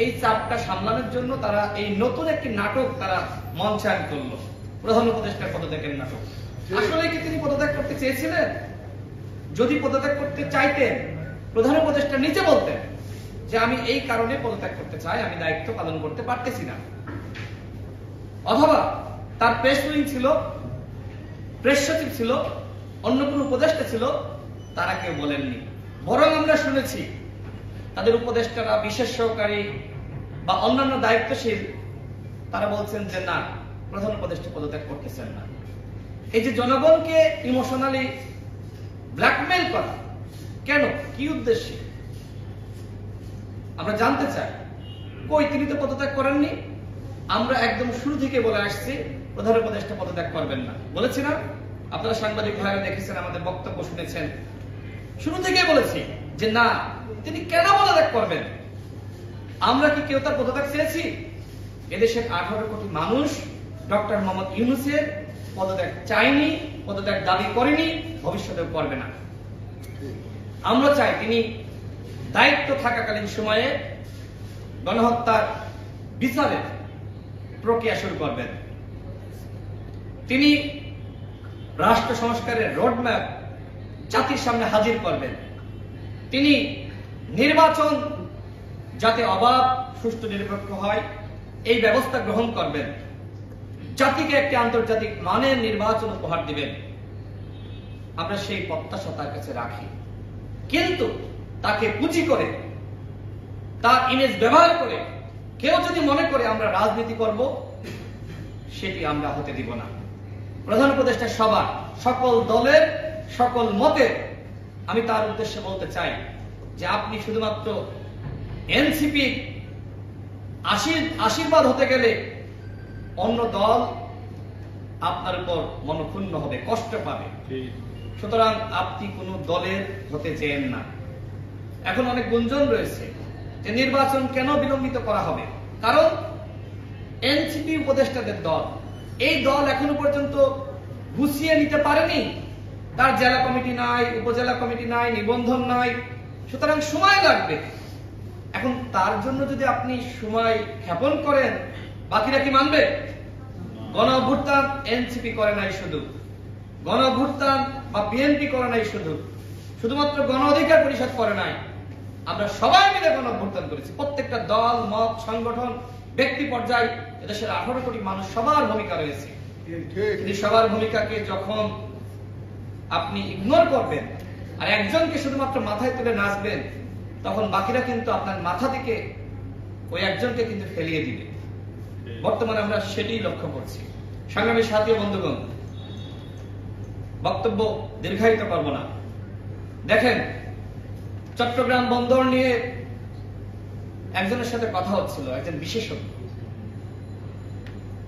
এই চাপটা সামলানোর জন্য তারা এই নতুন একটি নাটক তারা মঞ্চায়ন করলো, প্রধান উপদেষ্টার পদত্যাগের নাটক। আসলে কি তিনি পদত্যাগ করতে চেয়েছিলেন? যদি পদত্যাগ করতে চাইতেন, প্রধান উপদেষ্টা নিচে বলতেন যে আমি এই কারণে পদত্যাগ করতে চাই, আমি দায়িত্ব পালন করতে পারতেছি না। অথবা তার প্রেস উইং ছিল, প্রেস সচিব ছিল, অন্য কোন উপদেষ্টা ছিল, তারা কেউ বলেননি। বরং আমরা শুনেছি তাদের উপদেষ্টারা, বিশেষ সহকারী বা অন্যান্য দায়িত্বশীল, তারা বলছেন যে না, প্রধান উপদেষ্টা পদত্যাগ করতেছেন না। এই যে জনগণকে ইমোশনালি ব্ল্যাকমেইল করা, কেন, কি উদ্দেশ্যে আমরা জানতে চাই। কই, তিনি তো পদত্যাগ করেননি। আমরা একদম শুরু থেকে বলে আসছি প্রধান উপদেষ্টা পদত্যাগ করবেন না, বলেছি না? আপনারা সাংবাদিক ভাইরা দেখেছেন, আমাদের বক্তব্য শুনেছেন, শুরু থেকে বলেছি যে না, তিনি কেন পদত্যাগ করবেন। আমরা কি কেউ তার পদত্যাগ চেয়েছি? এদেশের 18 কোটি মানুষ ডক্টর মোহাম্মদ ইউনূসের পদত্যাগ চায়নি, পদত্যাগ দাবি করেনি, ভবিষ্যতেও করবে না। আমরা চাই তিনি দায়িত্ব থাকাকালীন সময়ে গণহত্যার বিচারের প্রক্রিয়া শুরু করবেন। তিনি রাষ্ট্র সংস্কারের রোডম্যাপ জাতির সামনে হাজির করবেন। তিনি নির্বাচন যাতে অবাধ, সুষ্ঠু, নিরপেক্ষ হয় এই ব্যবস্থা গ্রহণ করবেন। জাতিকে একটি আন্তর্জাতিক মানের নির্বাচন উপহার দিবেন। আমরা সেই প্রত্যাশা তার কাছে রাখি। কিন্তু তাকে পুঁজি করে, তার ইমেজ ব্যবহার করে কেউ যদি মনে করে আমরা রাজনীতি করব, সেটি আমরা হতে দিব না। প্রধান উপদেষ্টা সবার, সকল দলের, সকল মতের, আমি তার উদ্দেশ্যে বলতে চাই যে আপনি শুধুমাত্র এনসিপি আশীর্বাদ হতে গেলে অন্য দল আপনার উপর মনক্ষুণ্ণ হবে, কষ্ট পাবে। সুতরাং আপনি কোন দলের হতে চেয়েন না। এখন অনেক গুঞ্জন রয়েছে যে নির্বাচন কেন বিলম্বিত করা হবে, কারণ এনসিপি উপদেষ্টাদের দল, এই দল এখনো পর্যন্ত গুছিয়ে নিতে পারেনি। তার জেলা কমিটি নাই, উপজেলা কমিটি নাই, নিবন্ধন নাই, সুতরাং সময় লাগবে। এখন তার জন্য যদি আপনি সময় ক্ষেপণ করেন, বাকিরা কি মানবে? গণ অভ্যুত্থান এনসিপি করে নাই, শুধু গণ অভ্যুত্থান বা বিএনপি করে নাই, শুধুমাত্র গণ অধিকার পরিষদ করে নাই, আমরা সবাই মিলে গণ অভ্যুত্থান করেছি। প্রত্যেকটা দল, মত, সংগঠন, ব্যক্তি পর্যায়ে এদেশের 18 কোটি মানুষ, সবার ভূমিকা রয়েছে। কিন্তু সবার ভূমিকাকে যখন আপনি ইগনোর করবেন আর একজনকে শুধুমাত্র মাথায় তুলে নাচবেন, তখন বাকিরা কিন্তু আপনার মাথা থেকে ওই একজনকে কিন্তু ফেলিয়ে দিবে। বর্তমানে আমরা সেটাই লক্ষ্য করছি। সংগ্রামী সাথী বন্ধুগণ, বক্তব্য দীর্ঘায়িত করব না। দেখেন, চট্টগ্রাম বন্দর নিয়ে একজনের সাথে কথা হচ্ছিল, একজন বিশেষজ্ঞ।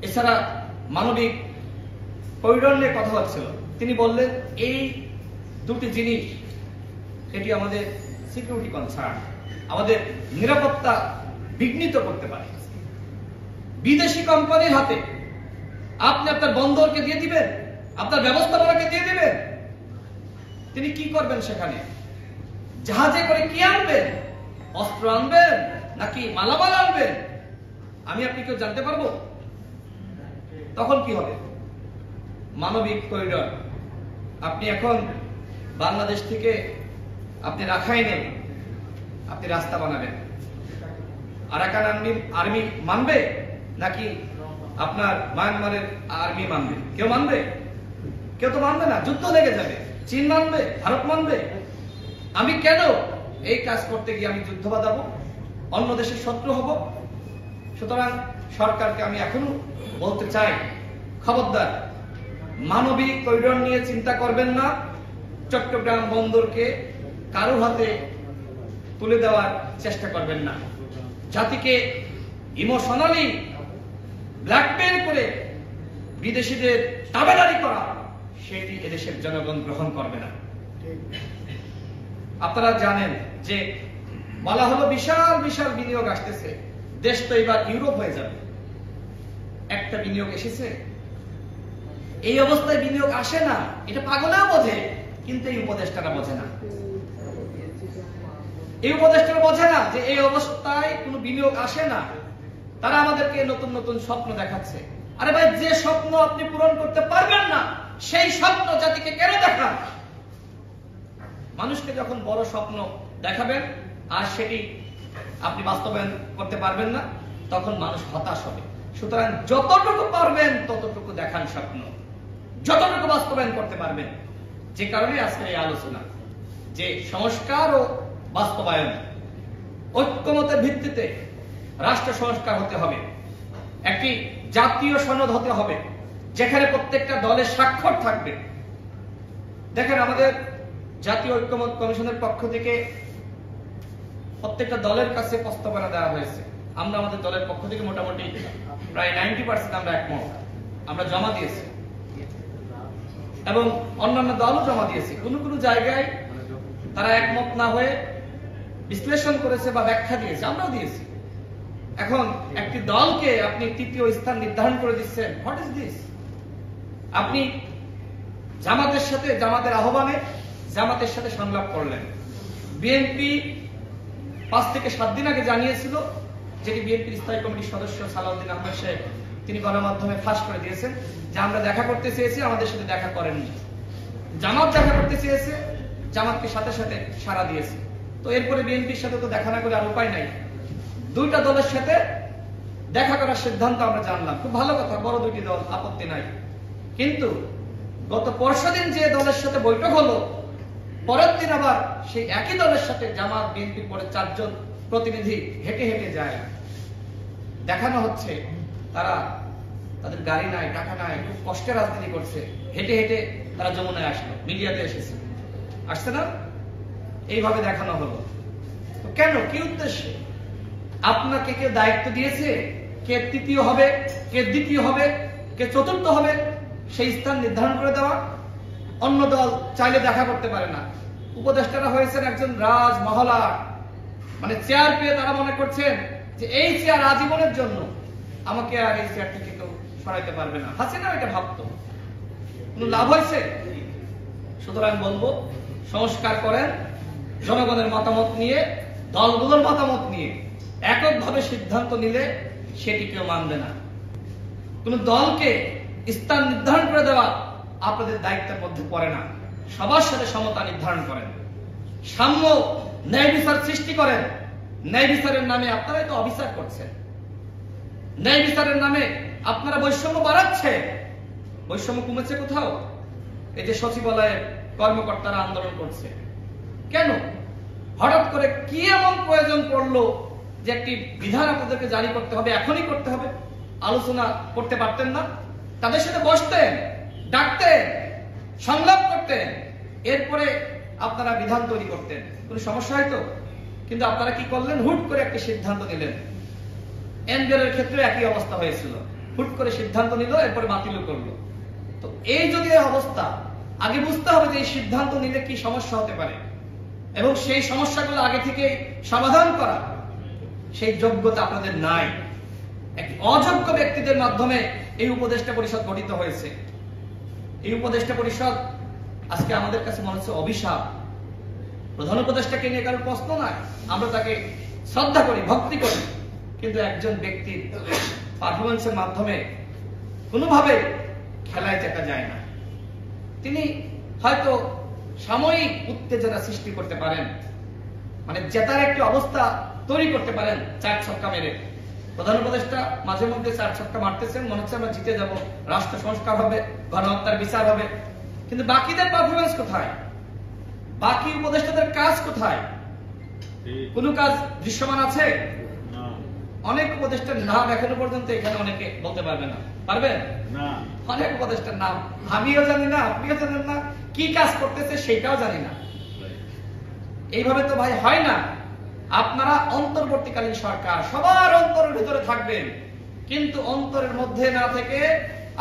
এছাড়া মানবিক করিডোর নিয়ে কথা হচ্ছিল। তিনি বললেন এই দুটি জিনিস, এটি আমাদের সিকিউরিটি কনসার্ন, আমাদের নিরাপত্তা বিঘ্নিত করতে পারে। বিদেশি কোম্পানির হাতে আপনি আপনার বন্দরকে দিয়ে দিবেন, আপনার ব্যবস্থাপনাকে দিয়ে দিবেন, তিনি কি করবেন সেখানে? জাহাজে করে কি আনবেন? অস্ত্র আনবেন নাকি মালামাল আনবেন? আমি আপনি কেউ জানতে পারবো? তখন কি হবে? মানবিক করিডোর, আপনি এখন বাংলাদেশ থেকে আপনি রাখাইনে আপনি রাস্তা বানাবেন, আরাকান আর্মি মানবে নাকি আপনার মায়ানমারের আর্মি মানবে? কেউ মানবে? কেউ তো মানবে না, যুদ্ধ লেগে যাবে। চীন মানবে? ভারত মানবে? আমি কেন এই কাজ করতে গিয়ে আমি যুদ্ধ বাঁধাবো, অন্য দেশের শত্রু হব? সুতরাং সরকারকে আমি এখনো বলতে চাই, খবরদার, মানবিক করিডোর নিয়ে চিন্তা করবেন না। চট্টগ্রাম বন্দরকে কারো হাতে তুলে দেওয়ার চেষ্টা করবেন না। জাতিকে ইমোশনালি ব্ল্যাকমেইল করে বিদেশিদের দাবেদারি করা, সেটি এদেশের জনগণ গ্রহণ করবে না। আপনারা জানেন যে বলা হলো বিশাল বিশাল বিনিয়োগ আসতেছে, দেশ তো এবার ইউরোপ হয়ে যাবে। একটা বিনিয়োগ এসেছে? এই অবস্থায় বিনিয়োগ আসে না, এটা পাগলেও বোঝে, কিন্তু এই উপদেষ্টারা বোঝে না। এই উপদেষ্টারা বোঝে না যে এই অবস্থায় কোনো বিনিয়োগ আসে না। তারা আমাদেরকে নতুন নতুন স্বপ্ন দেখাচ্ছে। আরে ভাই, যে স্বপ্ন আপনি পূরণ করতে পারবেন না সেই স্বপ্ন জাতিকে কেন দেখান? মানুষকে যখন বড় স্বপ্ন দেখাবেন আর সেটি আপনি বাস্তবায়ন করতে পারবেন না, তখন মানুষ হতাশ হবে। সুতরাং যতটুকু পারবেন ততটুকু দেখান স্বপ্ন, যতটুকু বাস্তবায়ন করতে পারবেন। যে কারণে আজকের এই আলোচনা যে সংস্কার ও বাস্তবায়ন, ঐক্যমতের ভিত্তিতে রাষ্ট্র সংস্কার হতে হবে, একটি জাতীয় সনদ হতে হবে যেখানে প্রত্যেকটা দলের স্বাক্ষর থাকবে। দেখেন, আমাদের জাতীয় ঐক্যমত কমিশনের পক্ষ থেকে প্রত্যেকটা দলের কাছে প্রস্তাবনা দেওয়া হয়েছে। আমরা আমাদের দলের পক্ষ থেকে মোটামুটি প্রায় 90% আমরা একমত, আমরা জমা দিয়েছি এবং অন্যান্য দলও জমা দিয়েছে। কোন কোন জায়গায় তারা একমত না হয়ে বিশ্লেষণ করেছে বা ব্যাখ্যা দিয়েছে, আমরাও দিয়েছি। এখন একটি দলকে আপনি তৃতীয় স্থান নির্ধারণ করে দিচ্ছেন, হোয়াট ইজ দিস? আপনি জামাতের সাথে, জামাতের আহ্বানে জামাতের সাথে সংলাপ করলেন। বিএনপি 5 থেকে 7 দিন আগে জানিয়েছিল, যেটি বিএনপির স্থায়ী কমিটির সদস্য সালাউদ্দিন আহমেদ সাহেব তিনি গণমাধ্যমে ফাঁস করে দিয়েছেন যে আমরা দেখা করতে চেয়েছি, আমাদের সাথে দেখা করেননি। জামাত দেখা করতে চেয়েছে, জামাতকে সাথে সাথে সাড়া দিয়েছে। তো এরপরে বিএনপির সাথে তো দেখা না করে আর উপায় নাই, দুইটা দলের সাথে দেখা করার সিদ্ধান্ত আমরা জানলাম। খুব ভালো কথা, বড় দুইটি দল, আপত্তি নাই। কিন্তু গত পরশুদিন যে দলের সাথে বৈঠক হলো, পরের দিন আবার সেই একই দলের সাথে জামাত, বিএনপির পরে 4 জন প্রতিনিধি হেঁটে হেঁটে যায়। দেখানো হচ্ছে তারা, তাদের গাড়ি নাই, টাকা নাই, খুব কষ্টে রাজনীতি করছে। হেঁটে হেঁটে তারা যমুনায় আসলো, মিডিয়াতে এসেছে, আসছে না? এইভাবে দেখানো হলো। তো কেন, কি উদ্দেশ্যে? আপনাকে কেউ দায়িত্ব দিয়েছে কে তৃতীয় হবে, কে দ্বিতীয় হবে, কে চতুর্থ হবে, সেই স্থান নির্ধারণ করে দেওয়া। অন্য দল চাইলে দেখা করতে পারে না। উপদেষ্টারা হয়েছেন একজন রাজ মহলা, মানে চেয়ার পেয়ে তারা মনে করছেন যে এই চেয়ার আজীবনের জন্য, আমাকে আর এই চেয়ার থেকে কেউ সরাইতে পারবে না। হাসিনা এটা ভাবতো, কোন লাভ হয়েছে? সুতরাং বলবো, সংস্কার করেন জনগণের মতামত নিয়ে, দলগুলোর মতামত নিয়ে। এককভাবে সিদ্ধান্ত নিলে সেটি কেউ মানবে না। কোন দলকে স্থান নির্ধারণ করে দেওয়া আপনাদের দায়িত্বের মধ্যে পড়ে না। সবার সাথে সমতা নির্ধারণ করেন, সাম্য ন্যায় বিচার সৃষ্টি করেন। ন্যায় বিচারের নামে আপনারাই তো অবিচার করছেন। ন্যায় বিচারের নামে আপনারা বৈষম্য বাড়াচ্ছেন। বৈষম্য কমেছে কোথাও? এই যে সচিবালয়ের কর্মকর্তারা আন্দোলন করছে, কেন? হঠাৎ করে কি এমন প্রয়োজন পড়লো যে একটি বিধান আপনাদেরকে জারি করতে হবে, এখনই করতে হবে? আলোচনা করতে পারতেন না? তাদের সাথে বসতেন, ডাকতেন, সংলাপ করতেন, এরপরে আপনারা বিধান তৈরি করতেন, কোন সমস্যা হয়তো? কিন্তু আপনারা কি করলেন? হুট করে একটি সিদ্ধান্ত নিলেন। এনবিআর এর ক্ষেত্রে একই অবস্থা হয়েছিল, হুট করে সিদ্ধান্ত নিল, এরপরে বাতিল করলো। তো এই যদি অবস্থা, আগে বুঝতে হবে যে এই সিদ্ধান্ত নিলে কি সমস্যা হতে পারে এবং সেই সমস্যাগুলো আগে থেকে সমাধান করা সেই যোগ্যতা আপনাদের নাই। একটি অযোগ্য ব্যক্তিদের মাধ্যমে এই উপদেষ্টা পরিষদ গঠিত হয়েছে। এই উপদেষ্টা পরিষদ আজকে আমাদের কাছে মনে হচ্ছে অভিশাপ। প্রধান উপদেষ্টাকে নিয়ে কারোর প্রশ্ন নাই, আমরা তাকে শ্রদ্ধা করি, ভক্তি করি, কিন্তু একজন ব্যক্তির পারফরমেন্সের মাধ্যমে কোনোভাবে খেলায় জেতা যায় না। তিনি হয়তো সাময়িক উত্তেজনা সৃষ্টি করতে পারেন, মানে জেতার একটি অবস্থা তৈরি করতে পারেন 4 ছক্কা মেরে। প্রধান উপদেষ্টা মাঝে মধ্যে 4 ছক্কা মারতেছেন, মনে হচ্ছে আমরা জিতে যাব, রাষ্ট্র সংস্কার হবে, গণহত্যার বিচার হবে। কিন্তু বাকিদের পারফরমেন্স কোথায়? বাকি উপদেষ্টাদের কাজ কোথায়? কোন কাজ দৃশ্যমান আছে? অনেক উপদেষ্টার নাম এখনো পর্যন্ত এখানে অনেকে বলতে পারবে না। পারবেন? অনেক উপদেষ্টার নাম আমিও জানি না, আপনিও জানেন না, কি কাজ করতেছে সেটাও জানি না। এইভাবে তো ভাই হয় না। আপনারা অন্তর্বর্তীকালীন সরকার, সবার অন্তরের ভিতরে থাকবেন, কিন্তু অন্তরের মধ্যে না থেকে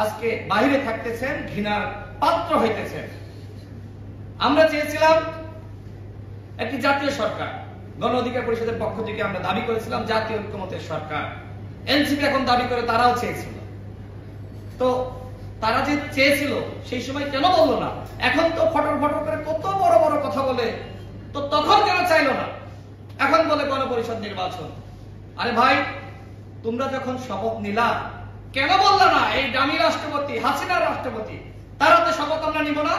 আজকে বাইরে থাকতেছেন, ঘৃণার পাত্র হইতেছেন। আমরা চেয়েছিলাম একটি জাতীয় সরকার, গণ অধিকার পরিষদের পক্ষ থেকে আমরা দাবি করেছিলাম জাতীয় ঐক্যমতের সরকার। এনসিপি এখন দাবি করে তারাও চেয়েছিল। তো তারা যে চেয়েছিল সেই সময় কেন বললো না? এখন তো ফটর ফটর করে কত বড় বড় কথা বলে, তো তখন কেন চাইলো না? এখন বলে গণপরিষদ নির্বাচন। আরে ভাই, তোমরা যখন শপথ নিলা কেন বললা না এই ডামি রাষ্ট্রপতি হাসিনার রাষ্ট্রপতি, তার হাতে শপথ আমরা নিব না?